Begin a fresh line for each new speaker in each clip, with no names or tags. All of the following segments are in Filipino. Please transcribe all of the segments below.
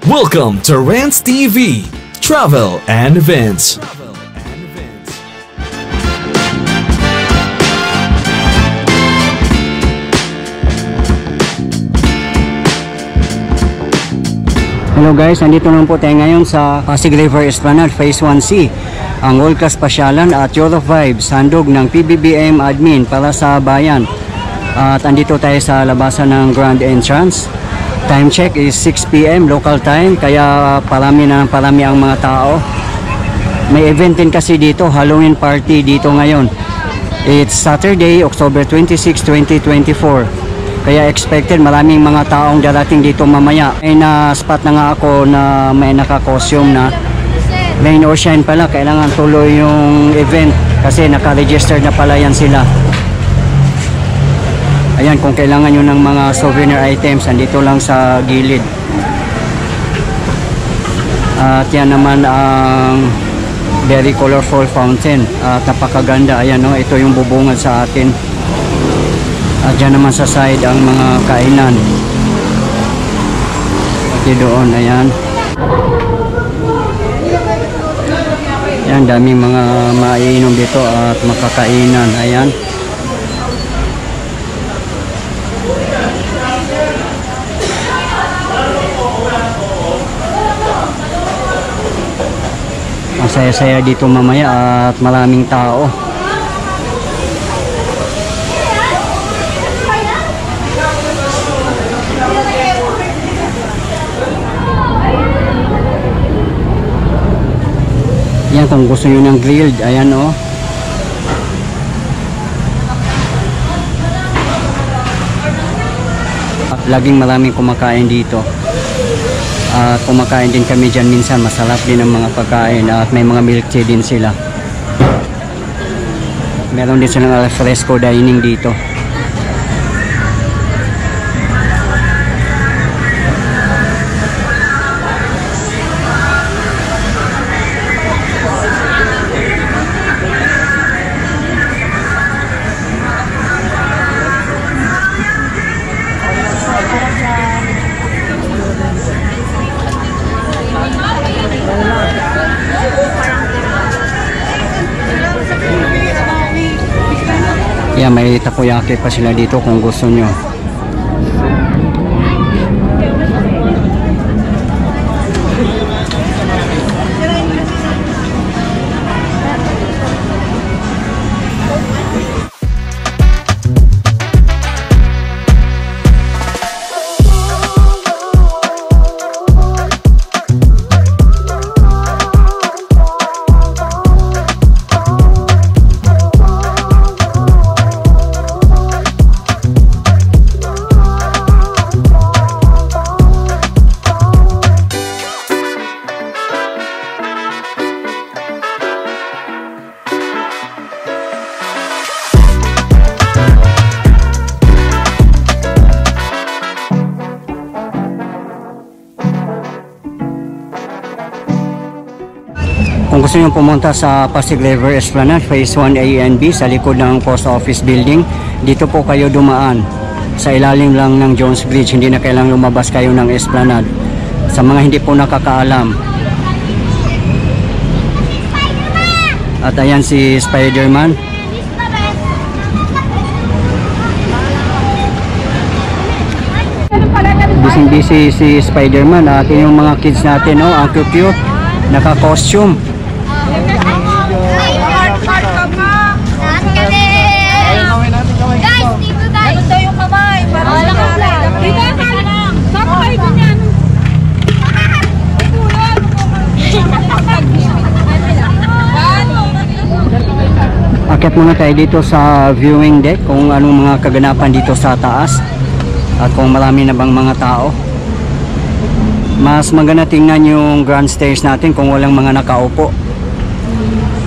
Welcome to Rants TV, Travel and Events.
Hello guys, nandito naman po tayo ngayon sa Pasig River Esplanade Phase 1C, ang World Class Pasyalan at Euro Vibes, handog ng PBBM admin para sa bayan. At andito tayo sa labasan ng Grand Entrance. Time check is 6 PM local time, kaya parami ang mga tao. May event din kasi dito, Halloween party dito ngayon. It's Saturday, October 26, 2024. Kaya expected maraming mga taong darating dito mamaya. May na-spot na nga ako na may naka-costume na rain or shine pala. Kailangan tuloy yung event kasi naka-register na pala yan sila. Ayan, kung kailangan nyo ng mga souvenir items, andito lang sa gilid. At yan naman ang very colorful fountain. At napakaganda. Ayan, no? Ito yung bubungad sa atin. At dyan naman sa side ang mga kainan. Pati doon, ayan. Ayan, daming mga maiinom dito at makakainan. Ayan. Ang saya-saya dito mamaya at maraming tao. Yan, kung gusto nyo ng grilled, ayan o. Laging maraming kumakain dito. Kumakain din kami dyan minsan, masarap din ang mga pagkain at may mga milk tea din sila. Meron din silang alfresco dining dito. Yeah, may takoyaki pa sila dito kung gusto nyo. Kung gusto nyo pumunta sa Pasig River Esplanade Phase 1A and B sa likod ng Post Office Building, dito po kayo dumaan. Sa ilalim lang ng Jones Bridge, hindi na kailangang lumabas kayo ng Esplanade. Sa mga hindi po nakakaalam. At ayan si Spider-Man. Busy si Spider-Man at yung mga kids natin, oh, ang cute, naka-costume. Akit muna tayo dito sa viewing deck kung anong mga kaganapan dito sa taas at kung marami na bang mga tao. Mas maganda tingnan yung grand stairs natin kung walang mga nakaupo.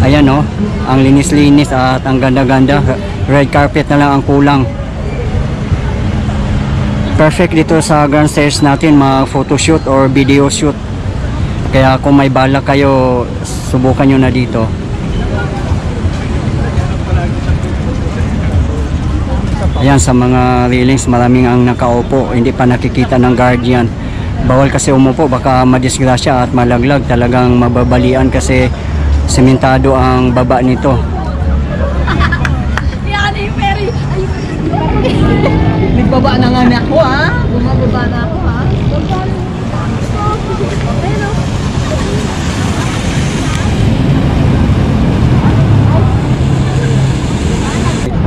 Ayan o, ang linis-linis at ang ganda-ganda. Red carpet na lang ang kulang. Perfect dito sa grand stairs natin mag-photoshoot or video shoot. Kaya kung may balak kayo, subukan nyo na dito. Ayan, sa mga railings maraming ang nakaupo, hindi pa nakikita ng guardian. Bawal kasi umupo, baka madisgrasya at malaglag. Talagang mababalian kasi sementado ang baba nito.
Yan yung ferry. Nagbaba na nga ako ha. Bumababa na ako ha.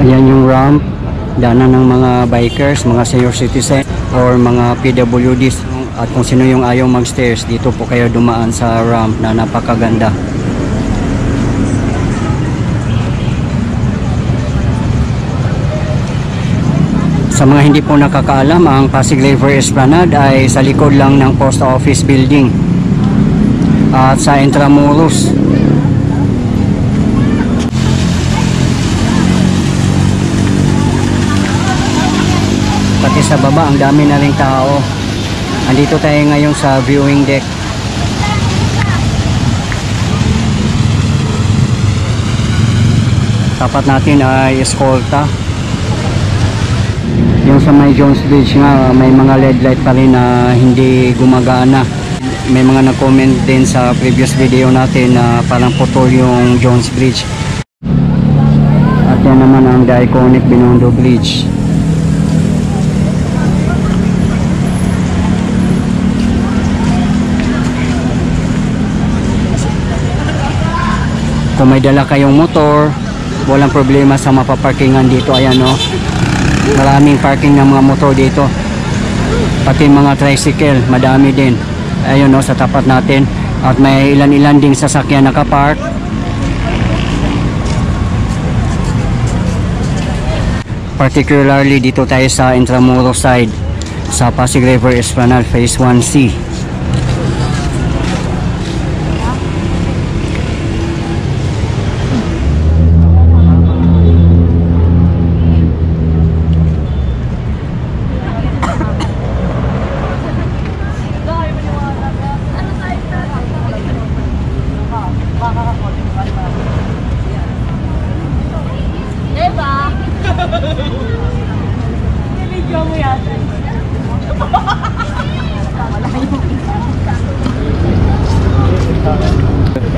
Ayan yung ramp, daanan ng mga bikers, mga senior citizen or mga PWDs. At kung sino yung ayaw mag-stairs, dito po kayo dumaan sa ramp na napakaganda. Sa mga hindi po nakakaalam, ang Pasig River Esplanade ay sa likod lang ng Post Office Building at sa Intramuros. Pati sa baba, ang dami na ring tao. Andito tayo ngayon sa viewing deck. Tapat natin ay eskolta. Yung sa may Jones Bridge nga, may mga LED light pa rin na hindi gumagana. May mga nag-comment din sa previous video natin na parang putol yung Jones Bridge. At yan naman ang the iconic Binondo Bridge. Kung may dala kayong motor, walang problema sa mapaparkingan dito. Ayan o, maraming parking ng mga motor dito, pati mga tricycle, madami din. Ayun o, sa tapat natin. At may ilan-ilan ding sasakyan nakapark. Particularly dito tayo sa Intramuros side, sa Pasig River Esplanade Phase 1C.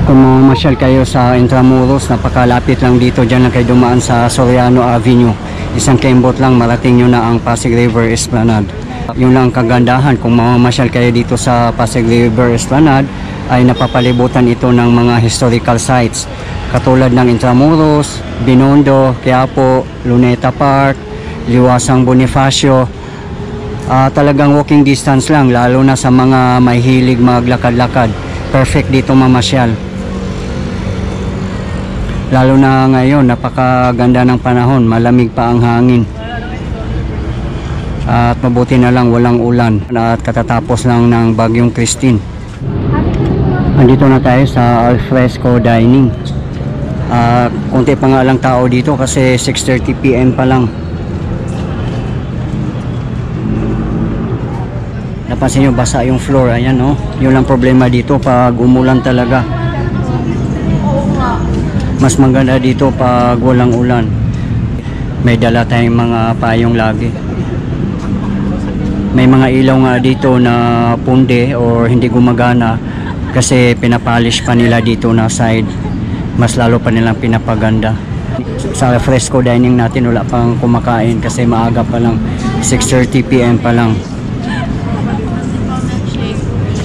Kung mamasyal kayo sa Intramuros, napakalapit lang dito. Dyan lang kayo dumaan sa Soriano Avenue. Isang kembot lang, marating nyo na ang Pasig River Esplanade. Yun lang ang kagandahan. Kung mamasyal kayo dito sa Pasig River Esplanade, ay napapalibutan ito ng mga historical sites. Katulad ng Intramuros, Binondo, Quiapo, Luneta Park, Liwasang Bonifacio. Talagang walking distance lang, lalo na sa mga mahilig maglakad-lakad. Perfect dito mamasyal. Lalo na ngayon, napakaganda ng panahon, malamig pa ang hangin. At mabuti na lang walang ulan at katatapos lang ng Bagyong Christine. Andito na tayo sa Alfresco Dining. Konti pa nga lang tao dito kasi 6:30 PM pa lang. Napansin nyo, basa yung floor. Ayan o, yun lang problema dito pag umulan talaga. Mas maganda dito pag walang ulan. May dala tayong mga payong lagi. May mga ilaw nga dito na punde or hindi gumagana kasi pinapolish pa nila dito na side. Mas lalo pa nilang pinapaganda. Sa Alfresco Dining natin wala pang kumakain kasi maaga pa lang, 6:30 PM pa lang.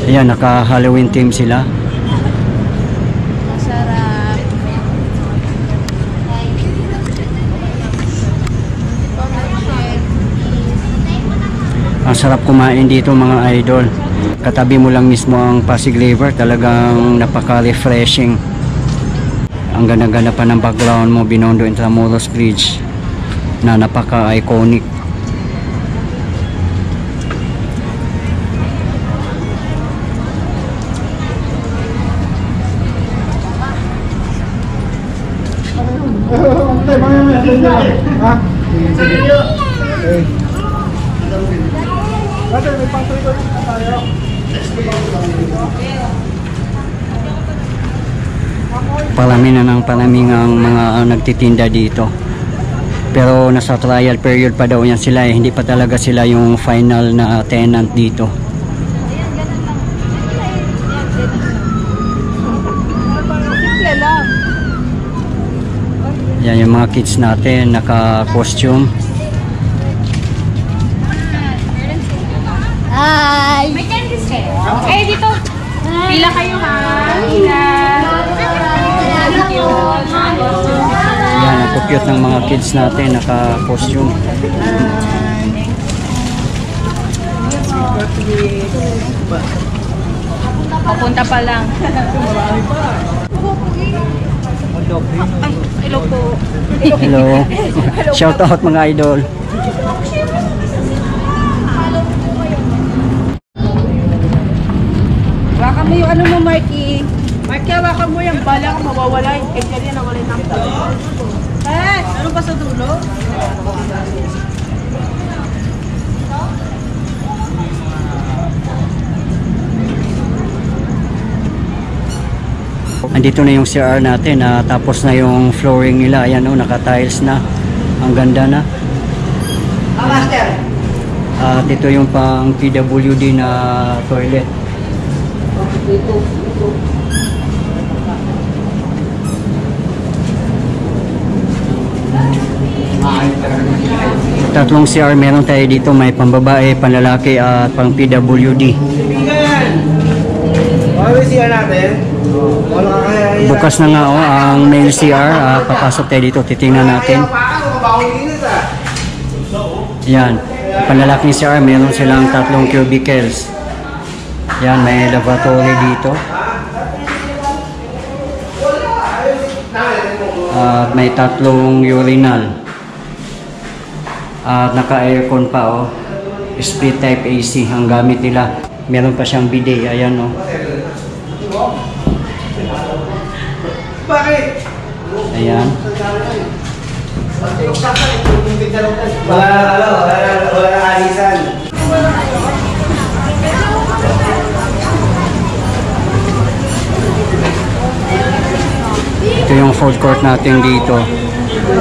Ayan, naka Halloween theme sila.
Masarap.
Ang sarap kumain dito mga idol. Katabi mo lang mismo ang Pasig River, talagang napaka-refreshing. Ang ganda-ganda pa ng background mo, Binondo Intramuros Bridge na napaka-iconic. Palami na ng palami ang mga nagtitinda dito. Pero nasa trial period pa daw yan sila eh. Hindi pa talaga sila yung final na tenant dito. mga kids natin naka-costume.
Hi!
May candies kayo? Okay, dito. Pila kayo ha. Pila. Thank you.
Yan, ang cute ng mga kids natin naka-costume.
Papunta pa lang. Ay, hello po.
Hello. Shout out mga idol.
Wakan mo yung ano mo, Marky. Marky, wakan mo yung bala kung mawawala yung egg yan na wala ng tao. Ano ba sa dulo?
Andito na yung CR natin, tapos na yung flooring nila. Ayan o, naka-tiles na. Ang ganda na. At ito yung pang PWD na toilet. Tatlong CR meron tayo dito. May pambabae, panlalaki at pang PWD. Bukas na nga ang male CR. Papasok tayo dito, titingnan natin. Yan, panlalaking CR meron silang tatlong cubicles. Yan, may lavatory dito. At may tatlong urinal. At naka-aircon pa oh. Split type AC ang gamit nila. Meron pa siyang bidet, ayan oh. Ayan.
Wala alisan.
Ito yung food court natin dito.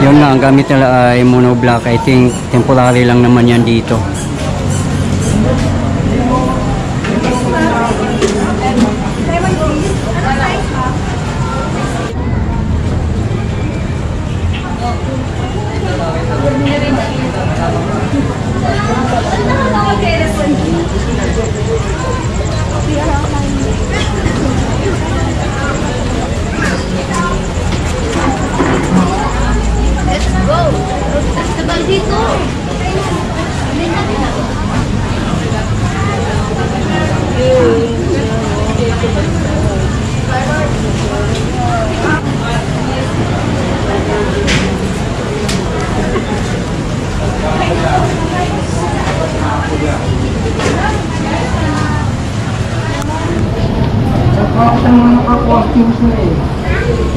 Yun nga, ang gamit nila ay monoblock. I think temporary lang naman yan dito.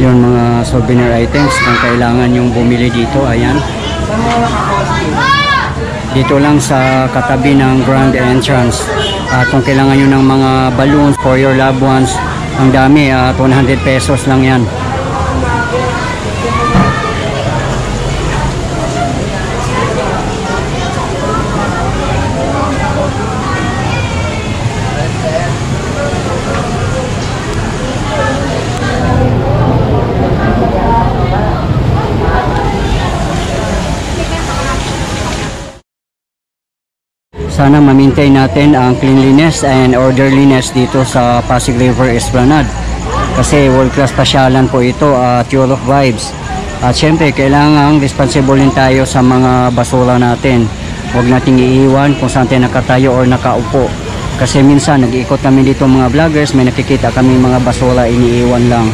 Yung mga souvenir items kung kailangan yung bumili dito, ayan. Dito lang sa katabi ng grand entrance. At kung kailangan nyo ng mga balloons for your loved ones, ang dami at 100 pesos lang yan. Sana ma-maintain natin ang cleanliness and orderliness dito sa Pasig River Esplanade. Kasi world class pasyalan po ito at Europe vibes. At syempre kailangan responsible din tayo sa mga basura natin. Huwag nating iiwan kung saan tayo nakatayo or nakaupo. Kasi minsan nag-iikot kami dito mga vloggers, may nakikita kami mga basura iniiwan lang.